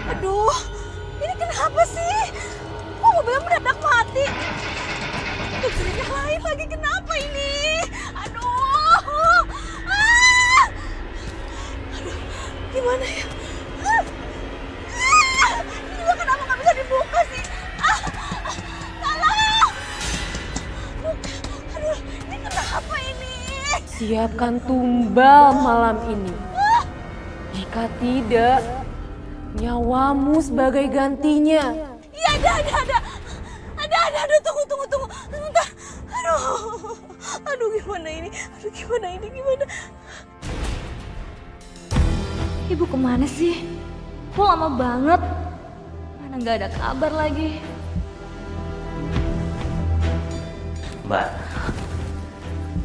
Aduh, ini kenapa sih? Kok mobilnya mendadak mati? Tuh, nyalain lagi, kenapa ini? Aduh, aduh, gimana ya? Ini juga kenapa nggak bisa dibuka sih? Tolong! Aduh, ini kenapa ini? Siapkan tumbal malam ini. Jika tidak, nyawamu sebagai gantinya. Iya, ada. Tunggu. Sebentar. Aduh, gimana ini? Gimana? Ibu kemana sih? Kok lama banget? Mana nggak ada kabar lagi. Mbak,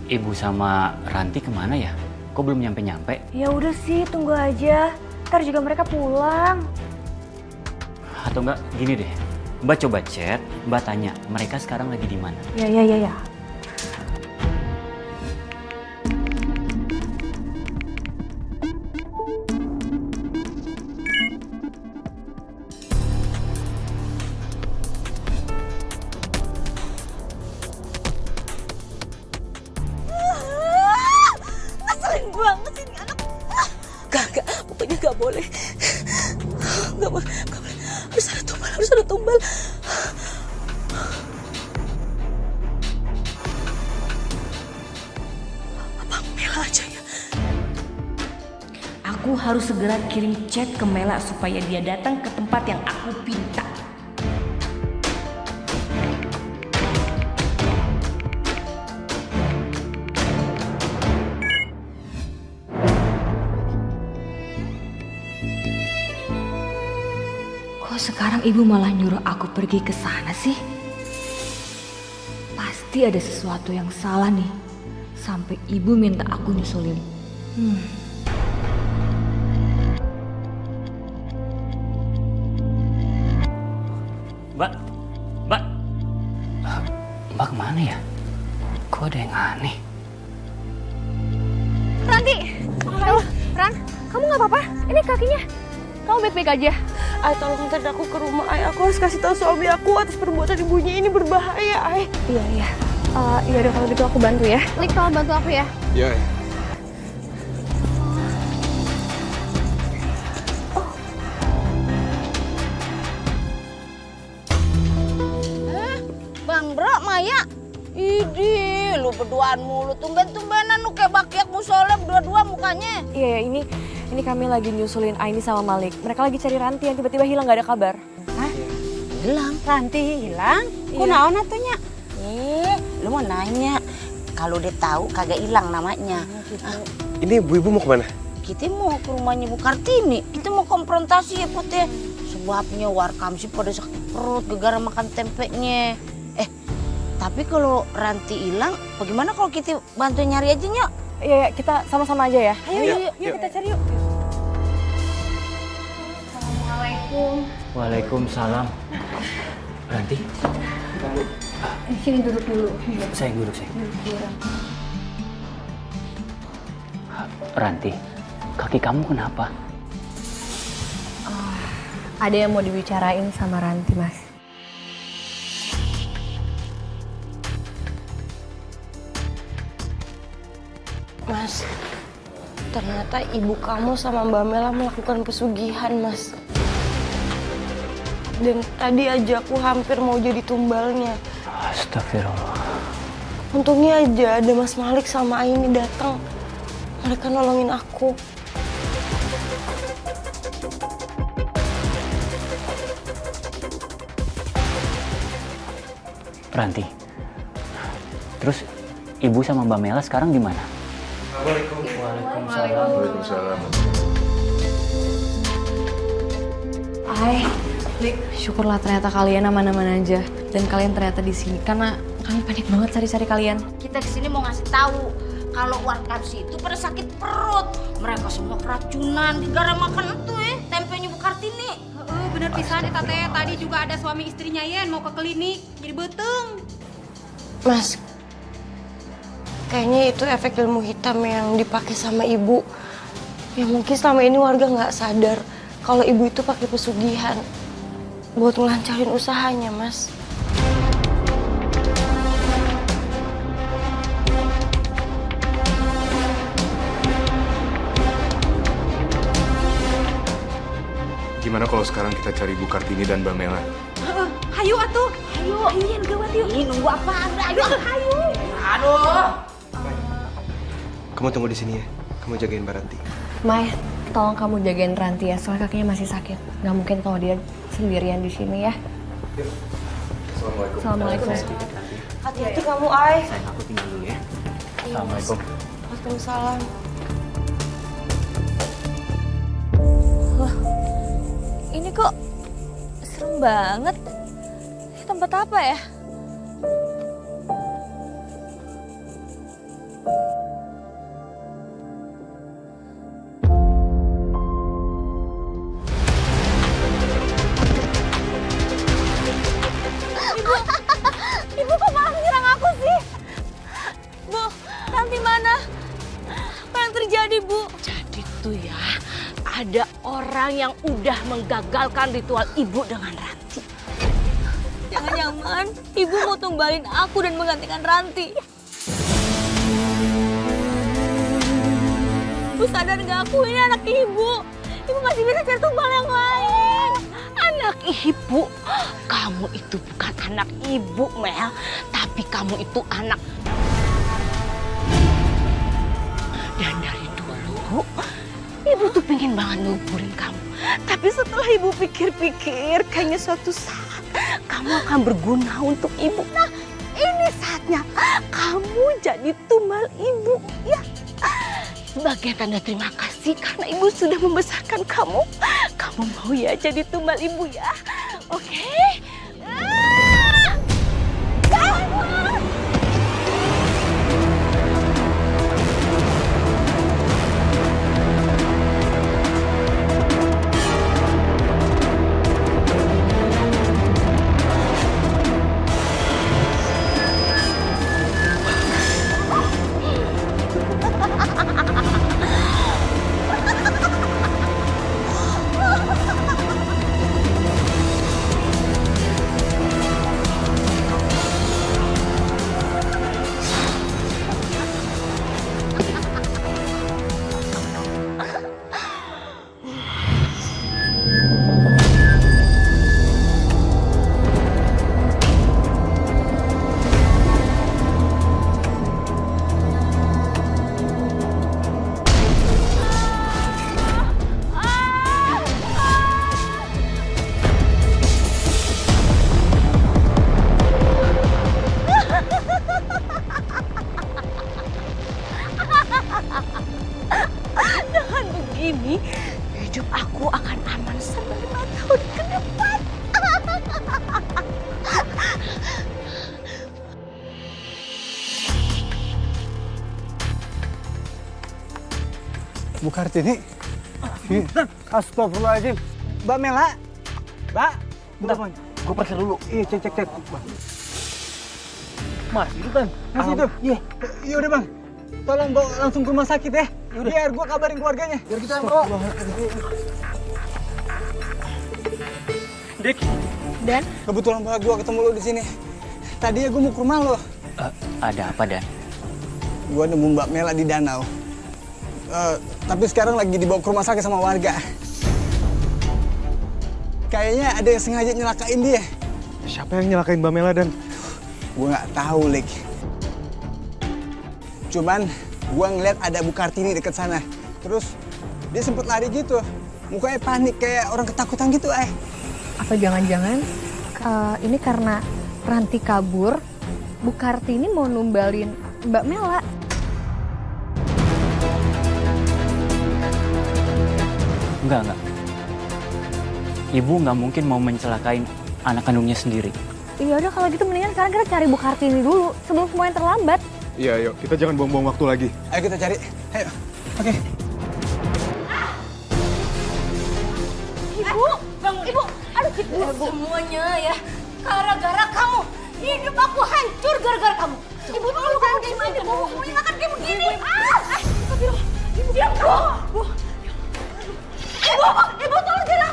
Ibu sama Ranti kemana ya? Kok belum nyampe-nyampe? Ya udah sih, tunggu aja. Ntar juga mereka pulang. Atau enggak, gini deh. Mbak coba chat, Mbak tanya mereka sekarang lagi di mana. Ya. Ngeselin banget sih ini anak. Gak, pokoknya gak boleh. Gak boleh. Harus ada tumbal. Apa Mela aja ya? Aku harus segera kirim chat ke Mela supaya dia datang ke tempat yang aku pinta. Kok sekarang ibu malah nyuruh aku pergi ke sana sih? Pasti ada sesuatu yang salah nih. Sampai ibu minta aku nyusulin. Mbak kemana ya? Kok ada yang aneh? Ranti! Ran, kamu gak apa-apa? Ini kakinya. Kamu baik-baik aja? Ay, tolong antarin aku ke rumah. Ay, aku harus kasih tahu suami aku atas perbuatan ibunya ini berbahaya. Ay. Iya. Ya udah kalau gitu aku bantu ya. Lik, tolong bantu aku ya. Iya. Bang Bro, Maya. Idih, lu berduaan mulu. Tumben-tumbenan lu kayak bakyak musola berdua-dua mukanya. Iya, ini kami lagi nyusulin Aini sama Malik. Mereka lagi cari Ranti yang tiba-tiba hilang, gak ada kabar. Hah? Hilang? Ranti hilang? Kok naon atunya? Lu mau nanya. Kalau dia tahu kagak hilang namanya. Ini ibu-ibu mau kemana? Kita mau ke rumahnya Bu Kartini. Kita mau konfrontasi ya Put ya. Sebabnya warkam sih pada sakit perut gara-gara makan tempenya. Tapi kalau Ranti hilang, bagaimana kalau kita bantu nyari aja Nyok? Iya, kita sama-sama aja ya. Ayo kita cari yuk. Assalamualaikum. Waalaikumsalam. Ranti? Sini duduk dulu. Saya duduk. Ranti, kaki kamu kenapa? Ada yang mau dibicarain sama Ranti, Mas. Mas, ternyata ibu kamu sama Mbak Mela melakukan pesugihan, Mas. Dan tadi aja aku hampir mau jadi tumbalnya. Astagfirullah. Untungnya aja ada Mas Malik sama Aini datang. Mereka nolongin aku. Ranti, terus ibu sama Mbak Mela sekarang di mana? Waalaikumsalam. Lik, syukurlah ternyata kalian aman-aman aja. Dan kalian ternyata di sini karena kami panik banget cari-cari kalian. Kita kesini mau ngasih tahu kalau warkam itu pada sakit perut. Mereka semua keracunan gara-gara makan itu tempenya Bu Kartini. Bener pisan eta teh, tadi juga ada suami istrinya Yen mau ke klinik jadi beteng. Mas, kayaknya itu efek ilmu hitam yang dipakai sama ibu. Ya mungkin selama ini warga nggak sadar kalau ibu itu pakai pesugihan buat ngelancarin usahanya, Mas. Gimana kalau sekarang kita cari Bu Kartini dan Mbak Mela? Hayu atuh. Hayu. Hayu yang gawat yuk. Ini nunggu apaan? Ayo. Hayu. Kamu tunggu di sini ya. Kamu jagain Mbak Ranti. Mai, tolong kamu jagain Ranti ya, soalnya kakinya masih sakit. Nggak mungkin kalau dia sendirian di sini ya. Assalamualaikum. Assalamualaikum. Hati-hati kamu, Ay. Sayang, aku tinggal dulu ya. Assalamualaikum. Waalaikumsalam. Ini kok serem banget. Ini tempat apa ya? Ibu kok malah menyerang aku sih? Bu, Ranti mana? Apa yang terjadi, Bu? Jadi tuh ya, ada orang yang udah menggagalkan ritual ibu dengan Ranti. Jangan-jangan ibu mau tumbalin aku dan menggantikan Ranti. Bu sadar gak aku ini anak ibu? Ibu masih bisa cari tumbal yang lain. Anak ibu? Kamu itu bukan anak ibu, Mel. Tapi kamu itu anak. Dan dari dulu, ibu tuh pengen banget nguburin kamu. Tapi setelah ibu pikir-pikir, kayaknya suatu saat kamu akan berguna untuk ibu. Nah, ini saatnya kamu jadi tumbal ibu, ya. Sebagai tanda terima kasih karena ibu sudah membesarkan kamu. Kamu mau ya jadi tumbal ibu ya? Oke? Dengan begini, hidup aku akan aman sampai 5 tahun ke depan. Bu Kartini. Astagfirullahaladzim. Mbak Mela. Mbak. Bentar, Bang. Gue periksa dulu. Iya, cek. Mas, itu Bang. Mas itu. Iya. Iya udah Bang. Tolong bawa langsung ke rumah sakit ya. Biar gue kabarin keluarganya. Biar kita yang bawa. Dik. Dan? Kebetulan banget gue ketemu lo di sini. Tadinya gue mau ke rumah lo. Ada apa, Dan? Gue nemu Mbak Mela di danau. Tapi sekarang lagi dibawa ke rumah sakit sama warga. Kayaknya ada yang sengaja nyelakain dia. Siapa yang nyelakain Mbak Mela, Dan? Gue nggak tahu, Lik. Cuman gue ngeliat ada Bu Kartini deket sana. Terus dia sempet lari gitu. Mukanya panik kayak orang ketakutan gitu, Apa jangan-jangan ini karena Ranti kabur, Bu Kartini mau numbalin Mbak Mela? Enggak. Ibu nggak mungkin mau mencelakain anak kandungnya sendiri. Iya udah kalau gitu mendingan sekarang kita cari Bu Kartini dulu sebelum semuanya terlambat. Iya, yuk. Kita jangan buang-buang waktu lagi. Ayo kita cari. Ayo. Oke. Ibu, ibu, aduh ibu semuanya ya. Gara-gara kamu, hidup aku hancur gara-gara kamu. Ibu tolong kamu gimana? Ibu semuanya akan kayak begini. Ibu, diam, Bu. Ibu tolong jangan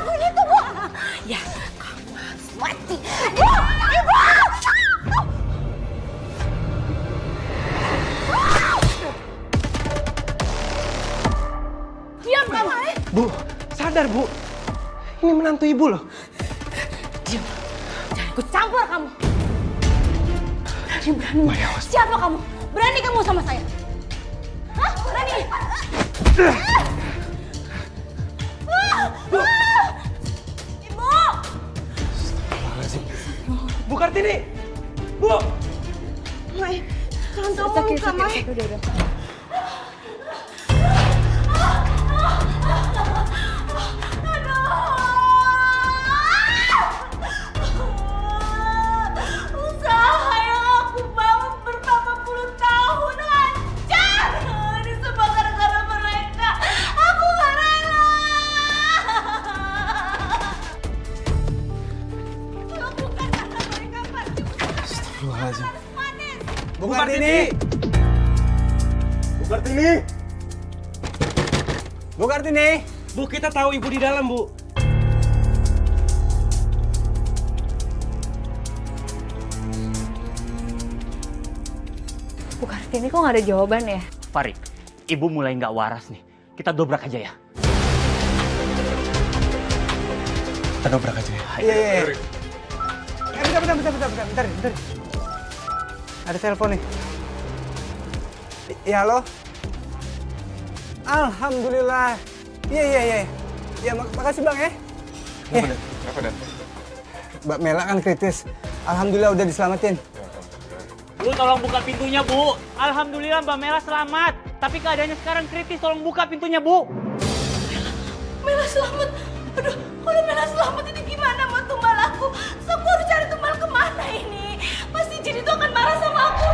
sadar, Bu. Ini menantu Ibu loh. Diam. Jangan ikut campur kamu. Berani. Siapa kamu? Berani kamu sama saya? Hah? Berani? Ibu! Bu Kartini! Bu! Mai, tolong tolong luka, Mai. Usaha yang aku bangun berpuluh tahun hancur. Ini semua gara-gara mereka. Aku gak rela. Kalau bukan karena mereka pasti Astagfirullahaladzim. manis. Bu Kartini! Bu Kartini! Bu Kartini! Bu, kita tahu Ibu di dalam, Bu. Bu Kartini kok nggak ada jawaban ya? Farid, ibu mulai nggak waras nih. Kita dobrak aja ya. Kita dobrak aja ya. Iya, iya, iya. Bentar. Ada telepon nih. Iya, halo? Alhamdulillah. Iya. Ya, makasih Bang ya. Kenapa, Dan? Mbak Mela kan kritis. Alhamdulillah udah diselamatin. Bu, tolong buka pintunya, Bu. Alhamdulillah Mbak Mela selamat. Tapi keadaannya sekarang kritis, tolong buka pintunya, Bu. Mela selamat. Aduh, kalau Mela selamat ini gimana mau tumbal aku? So, aku harus cari tumbal kemana ini? Pasti Jin itu akan marah sama aku.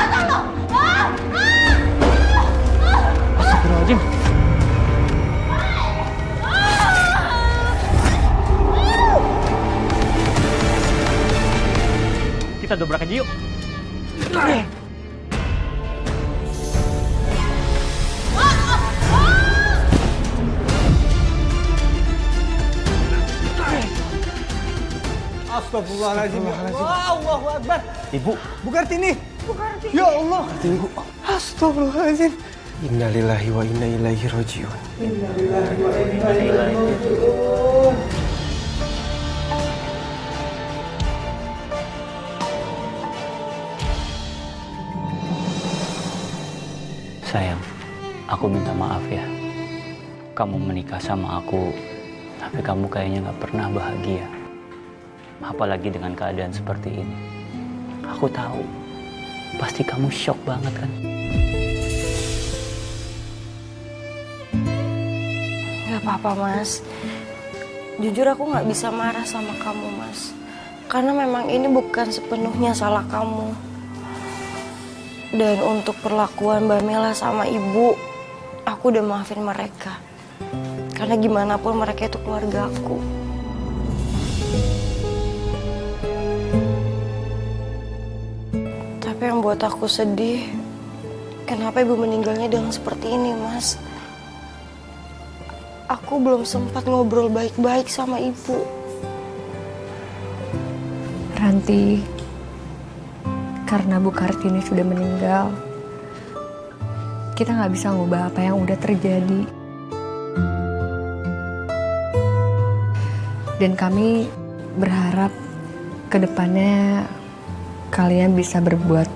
Tolong! Astagfirullahaladzim. Kita dobrak aja yuk. Astagfirullahaladzim. Allahu Akbar. Ibu, Bu Kartini. Ya Allah. Kartini, Bu. Astagfirullahaladzim. Innalillahi wa inna ilaihi rajiun. sayang, aku minta maaf ya. Kamu menikah sama aku, tapi kamu kayaknya nggak pernah bahagia. Apalagi dengan keadaan seperti ini. Aku tahu, pasti kamu shock banget kan? Gak apa-apa, Mas. Jujur aku gak bisa marah sama kamu, Mas. Karena memang ini bukan sepenuhnya salah kamu. Dan untuk perlakuan Mbak Mela sama Ibu, aku udah maafin mereka. Karena gimana pun mereka itu keluarga aku. Tapi yang buat aku sedih, kenapa Ibu meninggalnya dengan seperti ini, Mas? Aku belum sempat ngobrol baik-baik sama Ibu. Ranti, karena Bu Kartini sudah meninggal, kita nggak bisa ngubah apa yang udah terjadi. Dan kami berharap ke depannya kalian bisa berbuat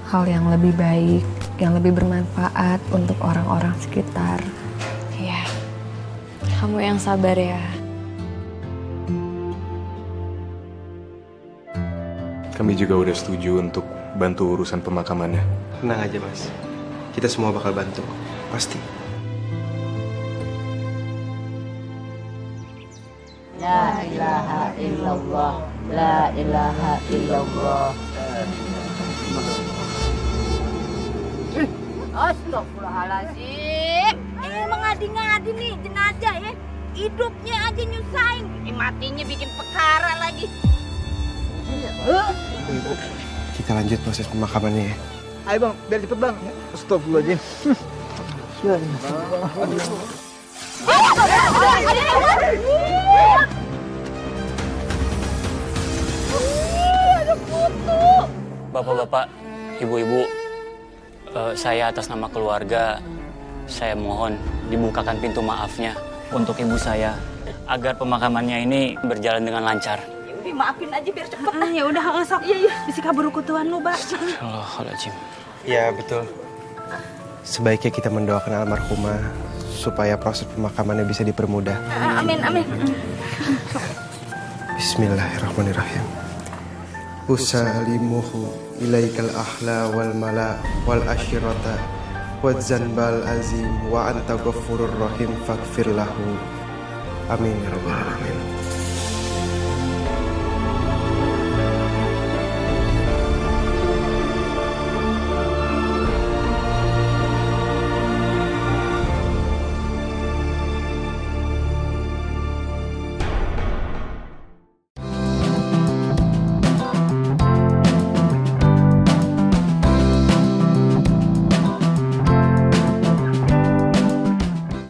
hal yang lebih baik, yang lebih bermanfaat untuk orang-orang sekitar. Iya, kamu yang sabar ya. Kami juga udah setuju untuk bantu urusan pemakamannya. Tenang aja, Mas. Kita semua bakal bantu. Pasti. La ilaha illallah. La ilaha illallah. Astagfirullahaladzim. Emang ngadi-ngadi nih jenazah ya. Hidupnya aja nyusahin. Matinya bikin perkara lagi. Ibu, kita lanjut proses pemakamannya ya. Ayo Bang, biar cepet Bang. Astagfirullahaladzim. Bapak-bapak, ibu-ibu, saya atas nama keluarga, saya mohon dibukakan pintu maafnya untuk ibu saya agar pemakamannya ini berjalan dengan lancar. Udah maafin aja biar cepet. Ya udah sok. Iya. Bisa kabur kutuan lu, Mbak. Astagfirullahaladzim. Ya, betul. Sebaiknya kita mendoakan almarhumah supaya proses pemakamannya bisa dipermudah. Amin, amin. Bismillahirrahmanirrahim. Usalimuhu ilaikal ahla wal mala wal ashirata wa zanbal azim wa anta ghafurur rahim faghfir lahu. Amin ya rabbal alamin.